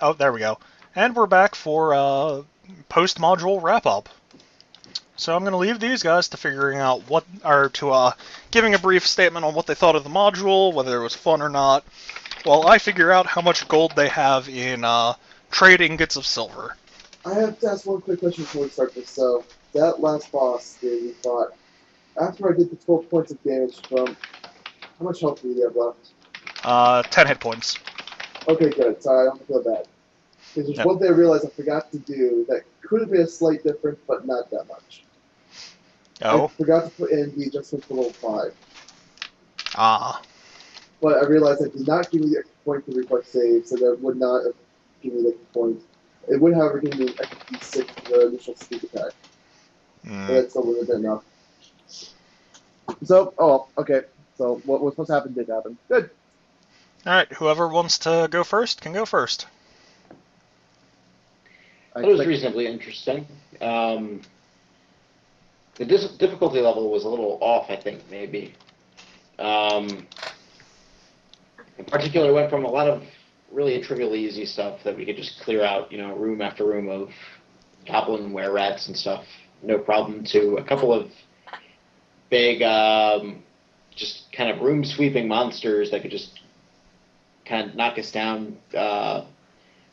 Oh, there we go. And we're back for post-module wrap-up. So I'm going to leave these guys to figuring out what, or to giving a brief statement on what they thought of the module, whether it was fun or not, while I figure out how much gold they have in trade ingots of silver. I have to ask one quick question before we start this. So, that last boss that we fought, after I did the 12 points of damage from, how much health do you have left? 10 hit points. Okay, good. Sorry, I don't feel bad. Because there's Yep. one thing I realized I forgot to do that could have been a slight difference, but not that much. I Oh. forgot to put in the adjustment for level 5. Ah. But I realized I did not give me the extra point to reflex save, so that would not have given me the extra point. It would, however, give me an extra d6 for the initial sneak attack. But that still wouldn't have been enough. So, okay. So, what was supposed to happen did happen. Good. Alright, whoever wants to go first can go first. It was reasonably interesting. The difficulty level was a little off, I think, maybe. In particular, went from a lot of really trivial, easy stuff that we could just clear out, room after room of goblin were rats and stuff, no problem, to a couple of big, just kind of room sweeping monsters that could just kind of knock us down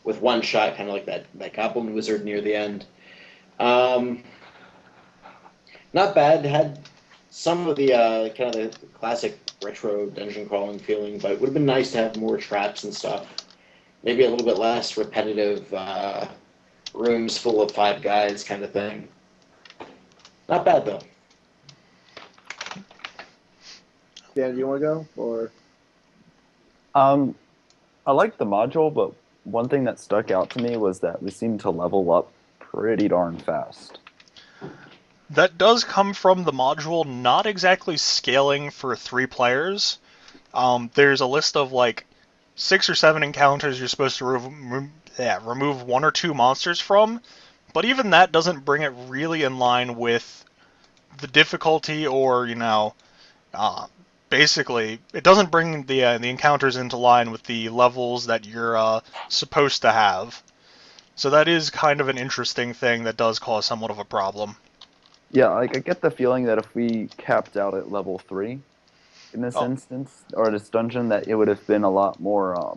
with one shot, kind of like that goblin wizard near the end. Not bad. Had some of the kind of the classic retro dungeon crawling feeling, but it would have been nice to have more traps and stuff. Maybe a little bit less repetitive rooms full of 5 guys kind of thing. Not bad though. Dan, do you want to go? Or I liked the module, but one thing that stuck out to me was that we seemed to level up pretty darn fast. That does come from the module not exactly scaling for 3 players. There's a list of like 6 or 7 encounters you're supposed to remove 1 or 2 monsters from, but even that doesn't bring it really in line with the difficulty, or basically it doesn't bring the encounters into line with the levels that you're supposed to have. So that is kind of an interesting thing that does cause somewhat of a problem. Yeah, like I get the feeling that if we capped out at level 3 in this instance, or this dungeon, that it would have been a lot more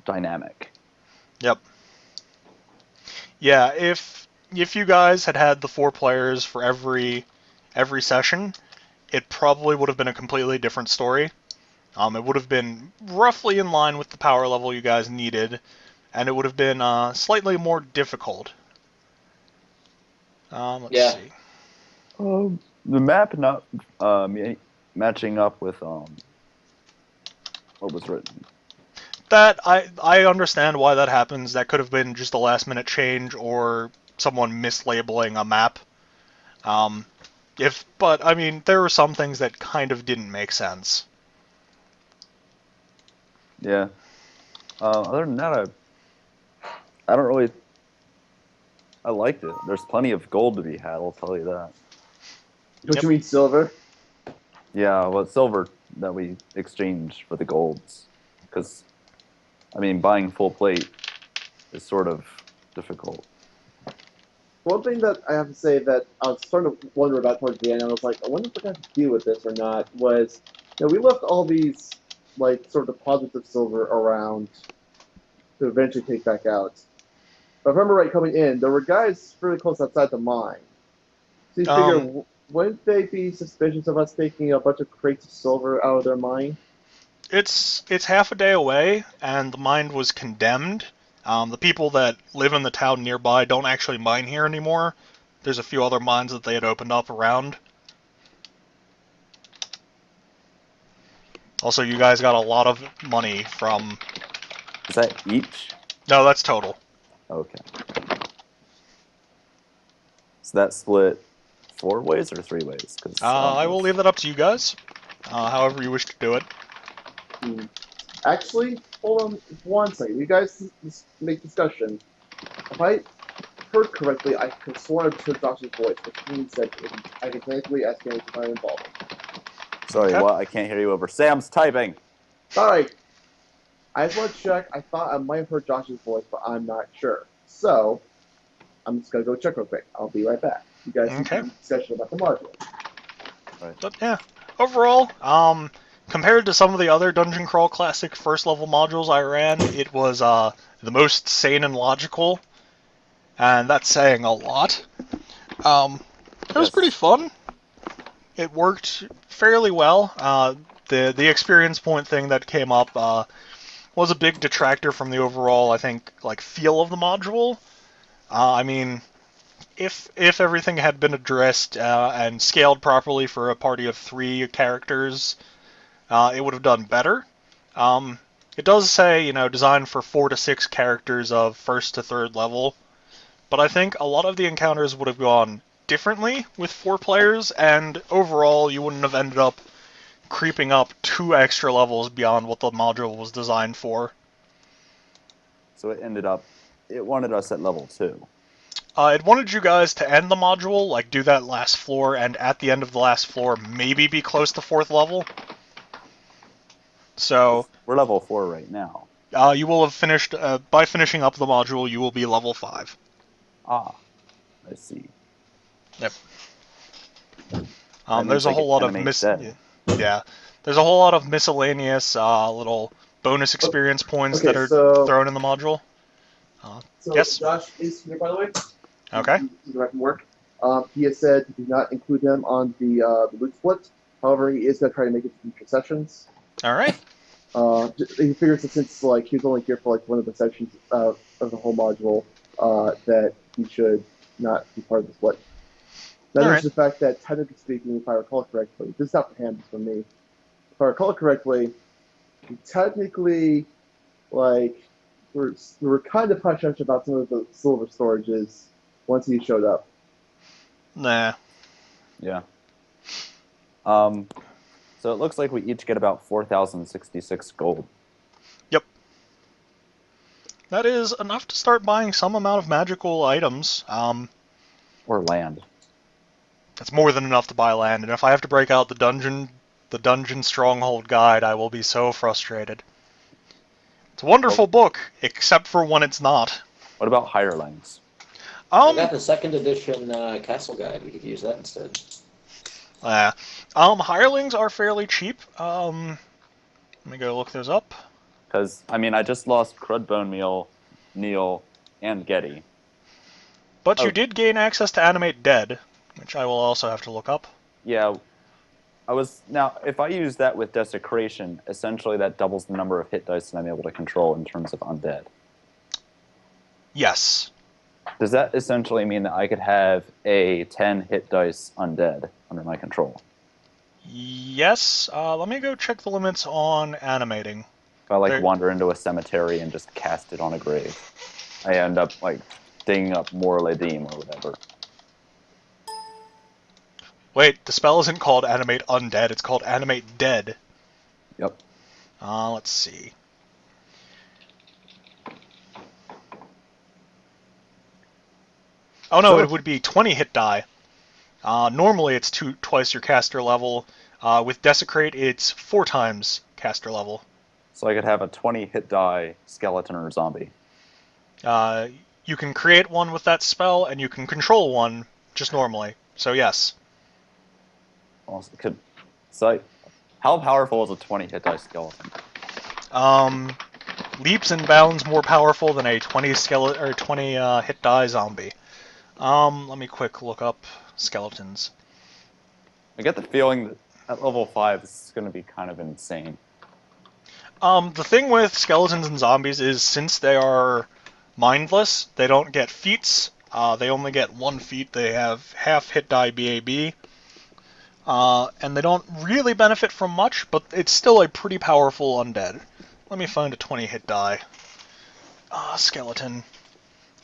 dynamic. Yep. Yeah, if you guys had had the 4 players for every session, it probably would have been a completely different story. It would have been roughly in line with the power level you guys needed, and it would have been slightly more difficult. Let's see. The map not matching up with what was written. That I understand why that happens. That could have been just a last minute change or someone mislabeling a map. But I mean, there were some things that kind of didn't make sense. Yeah. Other than that, I don't really. I liked it. There's plenty of gold to be had. I'll tell you that. what you mean silver? Yeah, well, silver that we exchanged for the golds, because I mean, buying full plate is sort of difficult. One thing that I have to say that I was starting to wonder about towards the end, I was like, I wonder if we're going to deal with this or not, was, we left all these, like, sort of deposits of silver around to eventually take back out. If I remember right, coming in, there were guys really close outside the mine. So you figure, wouldn't they be suspicious of us taking a bunch of crates of silver out of their mine? It's half a day away, and the mine was condemned. The people that live in the town nearby don't actually mine here anymore. There's a few other mines that they had opened up around. Also, you guys got a lot of money from... Is that each? No, that's total. Okay. So that split 4 ways or 3 ways? I will leave that up to you guys, however you wish to do it. Actually, hold on 1 second. You guys make discussion. If I heard correctly, I could sworn to Josh's voice, which means that I can technically ask him if I'm involved. Sorry, Okay. what? I can't hear you over. Sam's typing! Alright. I just want to check. I thought I might have heard Josh's voice, but I'm not sure. So, I'm just going to go check real quick. I'll be right back. You guys Okay. can discussion about the module. But yeah, overall, compared to some of the other Dungeon Crawl Classic first level modules I ran, it was the most sane and logical, and that's saying a lot. It was pretty fun. It worked fairly well. The experience point thing that came up was a big detractor from the overall, I think, like feel of the module. I mean, if everything had been addressed and scaled properly for a party of 3 characters, it would have done better. It does say, designed for 4 to 6 characters of 1st to 3rd level, but I think a lot of the encounters would have gone differently with 4 players, and overall you wouldn't have ended up creeping up 2 extra levels beyond what the module was designed for. So it wanted us at level 2. It wanted you guys to end the module, like do that last floor, and at the end of the last floor, maybe be close to 4th level. So we're level 4 right now. You will have finished, by finishing up the module, you will be level 5. Ah, I see. Yep. That There's means a I whole get lot of animate dead. yeah. There's a whole lot of miscellaneous little bonus experience points that are thrown in the module. So yes. Josh is here, by the way. Okay. He's back from work. He has said he did not include him on the loot split. However, he is going to try to make it to future sessions. All right. He figures that since like he was only here for like one of the sections of the whole module, that he should not be part of the split. Now there's the fact that technically speaking, if I recall correctly, this is not for him, it's for me. If I recall correctly, technically, like we were kind of hush hush about some of the silver storages once he showed up. Nah. Yeah. So it looks like we each get about 4,066 gold. Yep. That is enough to start buying some amount of magical items. Or land. It's more than enough to buy land, and if I have to break out the dungeon stronghold guide, I will be so frustrated. It's a wonderful book, except for when it's not. What about hirelings? I got the 2nd edition castle guide. We could use that instead. Hirelings are fairly cheap. Let me go look those up. Because, I mean, I just lost Crudbone Meal, Neil, and Getty. But you did gain access to Animate Dead, which I will also have to look up. Yeah. Now, if I use that with Desecration, essentially that doubles the number of hit dice that I'm able to control in terms of undead. Yes. Does that essentially mean that I could have a 10 hit dice undead under my control? Yes. Let me go check the limits on animating. If I wander into a cemetery and just cast it on a grave, I end up dinging up Morladim or whatever. Wait, the spell isn't called Animate Undead, it's called Animate Dead. Yep. Let's see. Oh no, it would be 20 hit die. Normally it's twice your caster level. With Desecrate, it's 4 times caster level. So I could have a 20 hit die skeleton or zombie. You can create one with that spell, and you can control one just normally. So yes. How powerful is a 20 hit die skeleton? Leaps and bounds more powerful than a 20 hit die zombie. Let me quick look up skeletons. I get the feeling that at level 5 this is going to be kind of insane. The thing with skeletons and zombies is since they are mindless, they don't get feats. They only get 1 feat. They have half hit die BAB. And they don't really benefit from much, but it's still a pretty powerful undead. Let me find a 20 hit die. Skeleton.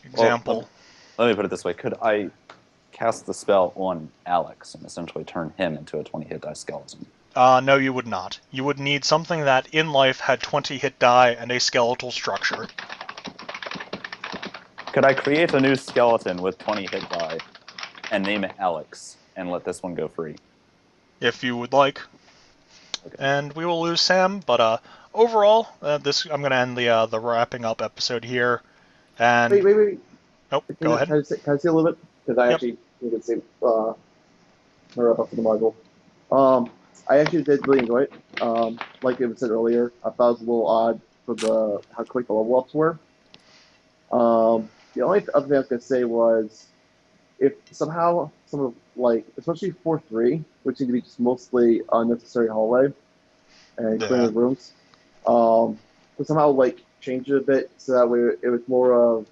Example. Well, let me put it this way. Could I cast the spell on Alex and essentially turn him into a 20 hit die skeleton? No, you would not. You would need something that in life had 20 hit die and a skeletal structure. Could I create a new skeleton with 20 hit die and name it Alex and let this one go free? If you would like. Okay. And we will lose Sam, but overall, this I'm going to end the wrapping up episode here. And Wait. oh, go ahead. Can I say a little bit? Because I Yep. actually think it's my wrap up for the module. I actually did really enjoy it. Like it was said earlier, I thought it was a little odd for how quick the level ups were. The only other thing I was gonna say was if somehow some of especially 4-3, which seemed to be just mostly unnecessary hallway and clearing of rooms, to somehow change it a bit so that way it was more of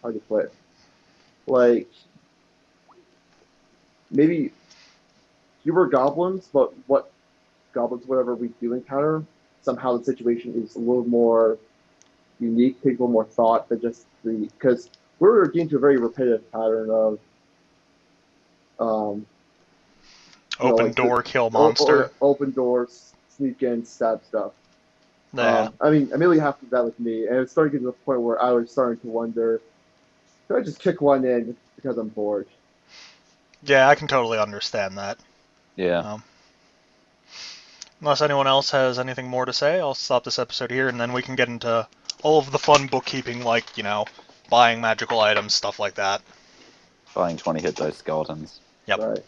how do you put it? Like maybe fewer goblins, but what goblins, whatever we do encounter, somehow the situation is a little more unique, takes a little more thought than just because we're getting to a very repetitive pattern of Open door, kill monster. Open doors, sneak in, stab stuff. Yeah. I mean, immediately happened that with me, and it's starting to get to the point where I was starting to wonder, should I just kick one in because I'm bored? Yeah, I can totally understand that. Yeah. Unless anyone else has anything more to say, I'll stop this episode here, and then we can get into all of the fun bookkeeping, like, buying magical items, stuff like that. Buying 20 hit dice skeletons. Yep. Right.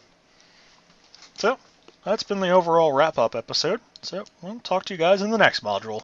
So, that's been the overall wrap-up episode. So, we'll talk to you guys in the next module.